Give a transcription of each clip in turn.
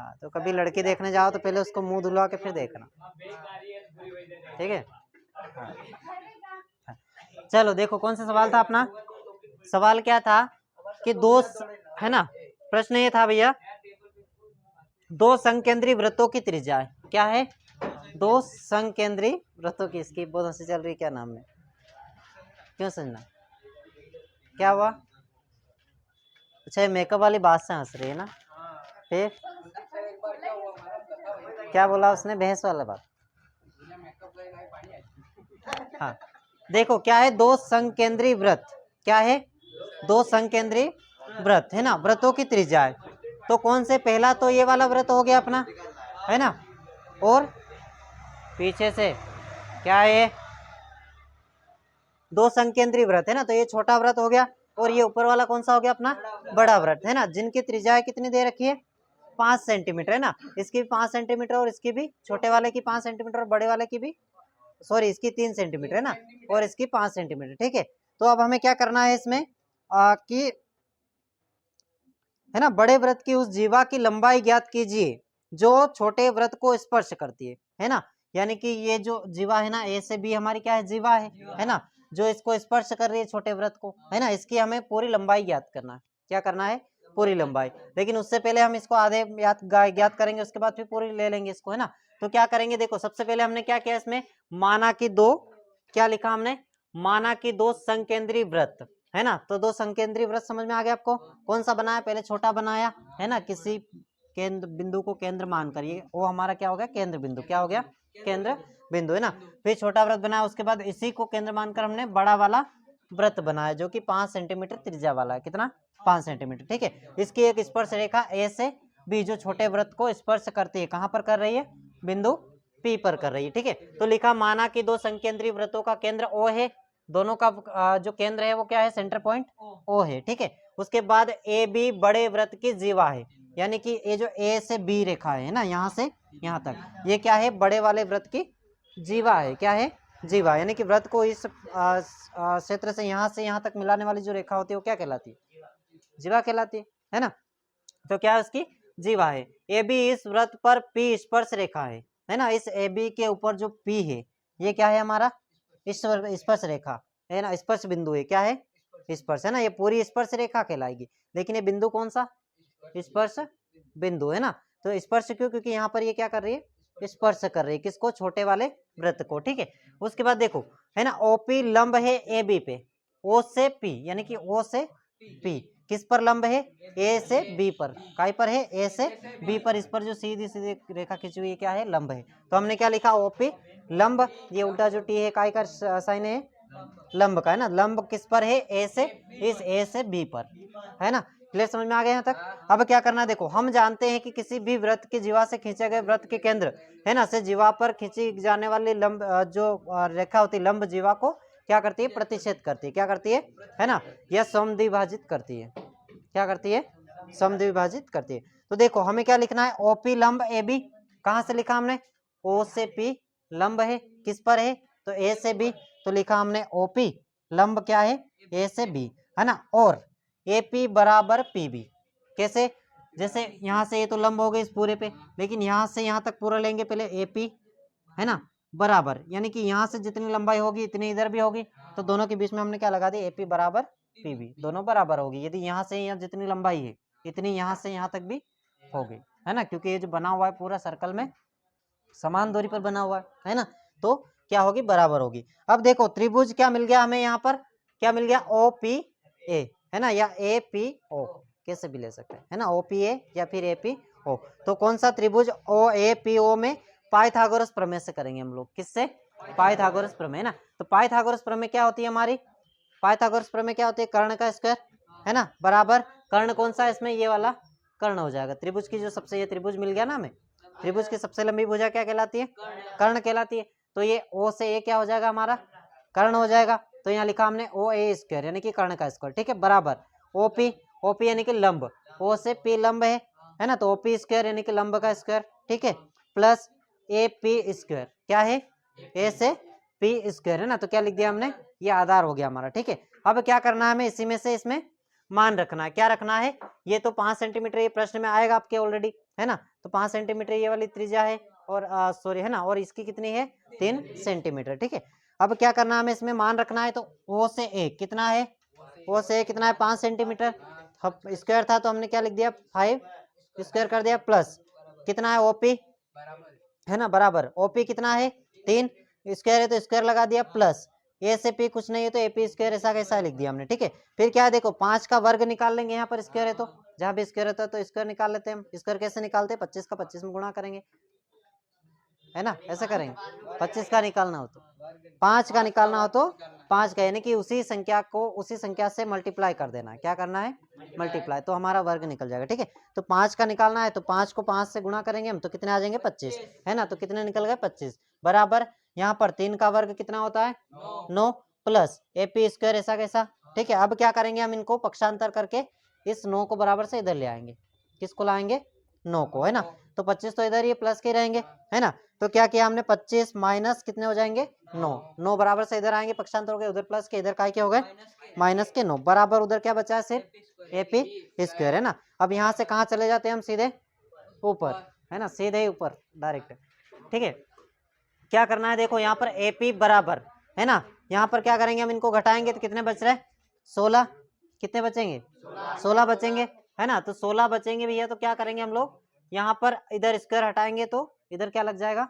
हाँ, तो कभी लड़की देखने जाओ तो पहले उसको मुंह धुलवा के फिर देखना, ठीक है। हाँ। चलो देखो कौन सा सवाल था अपना, सवाल क्या था कि दो, है ना, प्रश्न ये था भैया, दो संकेंद्री वृत्तों की त्रिज्या है, क्या है, दो संकेंद्री वृत्तों की, इसकी बहुत हंसी चल रही, क्या नाम है, क्यों समझना, क्या हुआ, अच्छा मेकअप वाली बात से हंस रही है ना, फिर क्या बोला उसने, बहस वाला बात। हाँ देखो क्या है, दो संकेंद्री वृत्त, क्या है, दो संकेंद्री वृत्त, है ना, वृत्तों की त्रिज्या है, तो कौन से, पहला तो ये वाला वृत्त हो गया अपना, है ना, और पीछे से क्या है, दो संकेंद्री वृत्त, है ना, तो ये छोटा वृत्त हो गया, और ये ऊपर वाला कौन सा हो गया अपना, बड़ा वृत्त, है ना, जिनकी त्रिज्या कितनी दे रखी है, 5 सेंटीमीटर, है ना, इसकी भी 5 सेंटीमीटर और इसकी भी, छोटे वाले की 5 सेंटीमीटर और बड़े वाले की भी, सॉरी इसकी 3 सेंटीमीटर, है ना, और इसकी 5 सेंटीमीटर, ठीक है। तो अब हमें क्या करना है इसमें कि, है ना, बड़े वृत्त की उस जीवा की लंबाई ज्ञात कीजिए जो छोटे वृत्त को स्पर्श करती है ना, यानी कि ये जो जीवा है ना, ए से बी हमारी क्या है, जीवा है ना, जो इसको स्पर्श कर रही है छोटे वृत्त को, है ना, इसकी हमें पूरी लंबाई ज्ञात करना है, क्या करना है, पूरी लंबाई, लेकिन उससे पहले हम इसको आधे ज्ञात करेंगे, उसके बाद फिर पूरी ले लेंगे इसको, है ना। तो क्या करेंगे, देखो सबसे पहले हमने क्या किया इसमें, माना कि दो, क्या लिखा हमने, माना कि दो संकेंद्री वृत्त, है ना, तो दो संकेंद्री वृत्त समझ में आ गया आपको, कौन सा बनाया, पहले छोटा बनाया, है ना, किसी केंद्र बिंदु को केंद्र मानकर, ये वो हमारा क्या हो गया, केंद्र बिंदु, क्या हो गया, केंद्र बिंदु, है ना, फिर छोटा वृत्त बनाया, उसके बाद इसी को केंद्र मानकर हमने बड़ा वाला वृत्त बनाया जो कि 5 सेंटीमीटर त्रिज्या वाला है, कितना, 5 सेंटीमीटर, ठीक है। इसकी एक स्पर्श रेखा ए से बी जो छोटे वृत्त को स्पर्श करती है, कहां पर कर रही है, बिंदु पी पर कर रही है, ठीक है। तो लिखा, माना कि दो संकेंद्री वृत्तों का केंद्र ओ है, दोनों का जो केंद्र है वो क्या है, सेंटर पॉइंट ओ है, ठीक है। उसके बाद ए बी बड़े वृत्त की जीवा है, यानी कि ये जो ए से बी रेखा है ना, यहाँ से यहाँ तक, ये क्या है, बड़े वाले वृत्त की जीवा है, क्या है, जीवा, यानी कि वृत्त को इस क्षेत्र से यहाँ तक मिलाने वाली जो रेखा होती है वो क्या कहलाती है, जीवा कहलाती है ना। तो क्या है, उसकी जीवा है। ए बी इस वृत्त पर पी स्पर्श रेखा है ना, इस ए बी के ऊपर जो पी है ये क्या है, हमारा स्पर्श रेखा, है ना, स्पर्श बिंदु है, क्या है, स्पर्श, है ना, ये पूरी स्पर्श रेखा कहलाएगी, लेकिन ये बिंदु कौन सा, स्पर्श बिंदु, है ना। तो स्पर्श क्यों, क्योंकि यहाँ पर ये क्या कर रही है, स्पर्श कर रही है, किसको, छोटे वाले वृत्त को, ठीक है। उसके बाद देखो, है ना, ओपी लंब है ए बी पे, ओ से पी, यानी कि ओ से पी किस पर लंब है, ए से बी पर, काय पर है, ए से बी पर, इस पर जो सीधी सीधी रेखा खींची हुई है क्या है, लंब है। तो हमने क्या लिखा, ओपी लंब, ये उल्टा जो टी है काय का साइन है, लंब का, है ना, लंब किस पर है, ए से, इस ए से बी पर, है ना। क्लियर, समझ में आ गया यहाँ तक। अब क्या करना है, देखो हम जानते हैं कि किसी भी वृत्त की जीवा से खींचे गए वृत्त के केंद्र, है ना, से जीवा पर खींची जाने वाली लंब जो रेखा होती है, लंब जीवा को क्या करती है, प्रतिच्छेद करती है, क्या करती है ना, यह समद्विभाजित करती है, क्या करती है, समद्विभाजित करती है। तो देखो हमें क्या लिखना है, ओपी लंब ए बी, कहां से लिखा हमने, ओ से पी लंब है, किस पर है, तो ए से बी, तो लिखा हमने ओपी लंब क्या है, ए से बी, है ना, और एपी बराबर पीबी, कैसे, जैसे यहाँ से ये तो लंब हो गए इस पूरे पे, लेकिन यहाँ से यहाँ तक पूरा लेंगे पहले, एपी, है ना, बराबर, यानी कि यहाँ से जितनी लंबाई होगी इतनी इधर भी होगी, तो दोनों के बीच में हमने क्या लगा दिया, एपी बराबर पीबी, दोनों बराबर होगी, यदि यहाँ से यहाँ जितनी लंबाई है इतनी यहाँ से यहाँ तक भी होगी, है ना, क्योंकि ये जो बना हुआ है पूरा सर्कल में समान दूरी पर बना हुआ है ना, तो क्या होगी, बराबर होगी। अब देखो त्रिभुज क्या मिल गया हमें, यहाँ पर क्या मिल गया, ओ पी ए, है ना, या ए पी ओ, कैसे भी ले सकते हैं, है ना, ओ पी ए या फिर ए पी ओ। तो कौन सा त्रिभुज ओ ए पी ओ में पाइथागोरस प्रमेय से करेंगे हम लोग, किससे, पाइथागोरस प्रमेय, है ना। तो पाइथागोरस प्रमेय क्या होती है हमारी, पाइथागोरस प्रमेय क्या होती है, कर्ण का स्क्वायर, है ना, बराबर कर्ण कौन सा है इसमें, ये वाला कर्ण हो जाएगा, त्रिभुज की जो सबसे, ये त्रिभुज मिल गया ना हमें, त्रिभुज की सबसे लंबी भुजा क्या कहलाती है, कर्ण कहलाती है। तो ये ओ से ए क्या हो जाएगा हमारा, कर्ण हो जाएगा। तो यहाँ लिखा हमने ओ ए स्क्वायर यानी कि कर्ण का स्क्वायर, ठीक है, बराबर ओपी, ओपी यानी कि लंब, ओ से पी लंब है ना, तो ओपी स्क्वायर यानी कि लंब का स्क्वायर, ठीक है, प्लस ए पी स्क्वायर, क्या है, ए से पी स्क्वायर, है ना। तो क्या लिख दिया हमने, ये आधार हो गया हमारा, ठीक है। अब क्या करना है हमें, इसी में से इसमें मान रखना है, क्या रखना है, ये तो 5 सेंटीमीटर, ये प्रश्न में आएगा आपके ऑलरेडी, है ना। तो 5 सेंटीमीटर ये वाली त्रिज्या है, और सॉरी है ना, और इसकी कितनी है 3 सेंटीमीटर। ठीक है, अब क्या करना है हमें इसमें मान रखना है, तो ओ से ए कितना है, ओ से ए कितना है 5 सेंटीमीटर, स्क्वायर था तो हमने क्या लिख दिया 5 स्क्वायर कर दिया, प्लस कितना है ओपी है ना, बराबर ओपी कितना है 3 स्क्वायर है तो स्क्वायर लगा दिया, प्लस ए से पी कुछ नहीं है तो एपी स्क्वायर ऐसा कैसा लिख दिया हमने। ठीक है, फिर क्या है देखो 5 का वर्ग निकाल लेंगे, यहाँ पर स्क्वायर है तो जहां भी स्क्वायर रहता है तो स्क्वायर निकाल लेते हैं हम। स्क्वायर कैसे निकालते हैं, 25 का 25 में गुणा करेंगे, है ना, ऐसा करेंगे। 25 का निकालना हो तो 5 का निकालना हो तो 5 का, यानी कि उसी संख्या को उसी संख्या से मल्टीप्लाई कर देना है। क्या करना है, मल्टीप्लाई, तो हमारा वर्ग निकल जाएगा। ठीक है, तो 5 का निकालना है तो 5 को 5 से गुणा करेंगे हम तो कितने आ जाएंगे 25, है ना। तो कितने निकल गए 25, बराबर यहाँ पर 3 का वर्ग कितना होता है 9 प्लस एपी स्क्वायर ऐसा कैसा। ठीक है, अब क्या करेंगे हम इनको पक्षांतर करके इस 9 को बराबर से इधर ले आएंगे, किसको लाएंगे 9 को, है ना। तो 25 तो इधर ये प्लस के रहेंगे, है ना। तो क्या किया हमने 25 माइनस कितने हो जाएंगे 9, 9 बराबर से इधर आएंगे, पक्षांतर हो गए, उधर प्लस के इधर काय के हो गए माइनस के 9, बराबर उधर क्या बचा है सिर्फ एपी स्क्वायर, है ना। अब यहाँ से कहाँ चले जाते हैं हम सीधे ऊपर, है ना, सीधे ऊपर डायरेक्ट। ठीक है, क्या करना है देखो यहाँ पर एपी बराबर, है ना, यहाँ पर क्या करेंगे हम इनको घटाएंगे तो कितने बच रहे 16, कितने बचेंगे 16 बचेंगे, है ना। तो 16 बचेंगे भैया, तो क्या करेंगे हम लोग यहाँ पर इधर स्क्वायर हटाएंगे तो इधर क्या लग जाएगा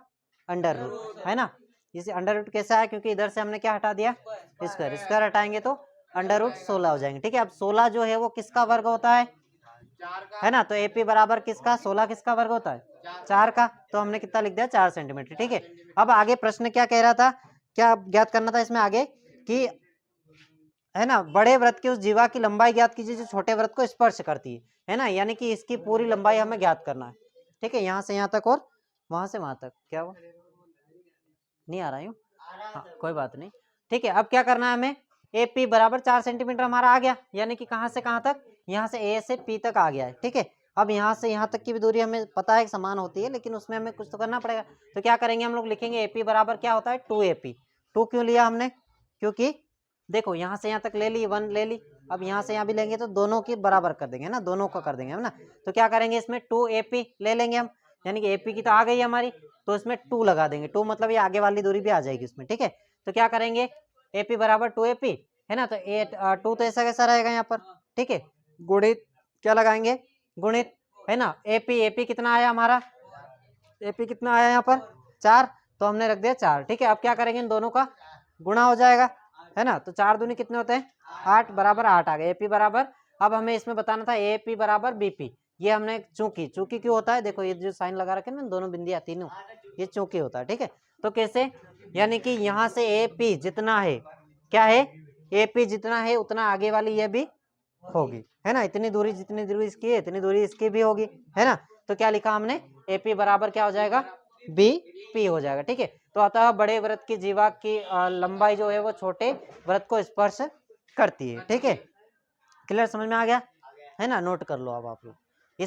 अंडर रूट, है ना। इसे अंडर रूट कैसा है, क्योंकि इधर से हमने क्या हटा दिया स्क्वायर, स्क्वायर हटाएंगे तो अंडर रूट 16 हो जाएंगे। ठीक है, अब 16 जो है वो किसका वर्ग होता है ना, तो एपी बराबर किसका 16 किसका वर्ग होता है 4 का, तो हमने कितना लिख दिया 4 सेंटीमीटर। ठीक है, अब आगे प्रश्न क्या कह रहा था, क्या ज्ञात करना था इसमें आगे कि, है ना, बड़े वृत्त की उस जीवा की लंबाई ज्ञात कीजिए जो छोटे वृत्त को स्पर्श करती है ना, यानी कि इसकी पूरी लंबाई हमें ज्ञात करना है। ठीक है, यहाँ से यहाँ तक और वहां से वहां तक, क्या हुआ नहीं आ रहा हूँ, हाँ कोई बात नहीं। ठीक है, अब क्या करना है हमें, ए पी बराबर 4 सेंटीमीटर हमारा आ गया, यानी कि कहाँ से कहाँ तक, यहाँ से ए से पी तक आ गया है। ठीक है, अब यहाँ से यहाँ तक की भी दूरी हमें पता है समान होती है, लेकिन उसमें हमें कुछ तो करना पड़ेगा। तो क्या करेंगे हम लोग, लिखेंगे ए पी बराबर क्या होता है 2 ए पी। 2 क्यों लिया हमने, क्योंकि देखो यहाँ से यहाँ तक ले ली 1 ले ली, अब यहाँ से यहाँ भी लेंगे तो दोनों की बराबर कर देंगे ना, दोनों का कर देंगे हम ना। तो क्या करेंगे इसमें 2 AP ले लेंगे हम, यानी कि AP की तो आ गई हमारी, तो इसमें 2 लगा देंगे, 2 मतलब ये आगे वाली दूरी भी आ जाएगी उसमें। ठीक है, तो क्या करेंगे AP बराबर 2 AP, है ना। तो 2 तो ऐसा कैसा रहेगा यहाँ पर, ठीक है, गुणित क्या लगाएंगे गुणित, है ना, AP कितना आया हमारा, AP कितना आया यहाँ पर 4, तो हमने रख दिया 4। ठीक है, अब क्या करेंगे इन दोनों का गुणा हो जाएगा, है ना। तो 4 दूनी कितने होते हैं 8, बराबर 8 आ गए एपी बराबर। अब हमें इसमें बताना था एपी बराबर बीपी, ये हमने चूंकि क्यों होता है, देखो ये जो साइन लगा रखे ना दोनों बिंदियां तीनों, ये चूंकि होता है। ठीक है, तो कैसे, यानी कि यहाँ से एपी जितना है, क्या है एपी जितना है उतना आगे वाली ये भी होगी, है ना, इतनी दूरी जितनी दूरी इसकी है इतनी दूरी इसकी भी होगी, है ना। तो क्या लिखा हमने एपी बराबर क्या हो जाएगा बी पी हो जाएगा। ठीक है, तो अतः बड़े वृत्त की जीवा की लंबाई जो है वो छोटे वृत्त को स्पर्श करती है। ठीक है, क्लियर समझ में आ गया, है ना, नोट कर लो अब आप लोग।